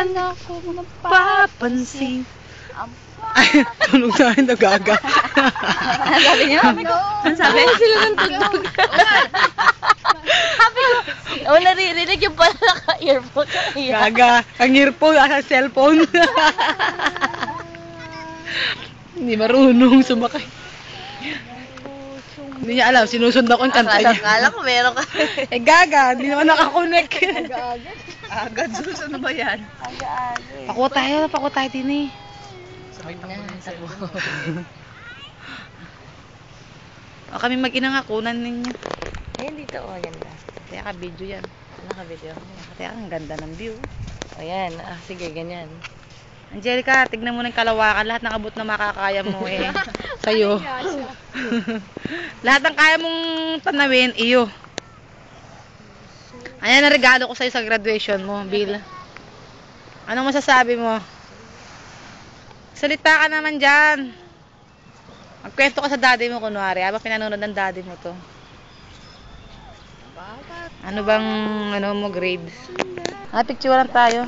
lang ako mapapansin. Ay, tunog na rin, nagaga. Ano sabi niyo? Ano sabi? Sila ng tunog. Sabi ko, naririnig yung pala naka-earphone. Gaga. Ang earphone, nasa cellphone. Hindi marunong sumakay. Hindi niya alam, sinusundan ko yung kanta niya. Akala ko meron ka. Eh gaga, hindi naman nakakonek. Agad, susunod ba yan? Agad. Pakuha tayo din eh. O kami mag-ina nga, kunan ninyo. Ayan dito, ganda. Kaya ka video yan. Ano ka video? Kaya ang ganda ng view. Ayan, sige, ganyan. Angelica, tignan mo ng kalawakan. Lahat ng abot na makakaya mo eh. Sa'yo. Lahat ng kaya mong tanawin, iyo. Ayan ang regalo ko sa'yo sa graduation mo, Bill. Anong masasabi mo? Salita ka naman dyan. Magkwento ka sa daddy mo, kunwari. Habang pinanonood ng daddy mo to. Ano bang, ano mo, grades? Picture lang tayo.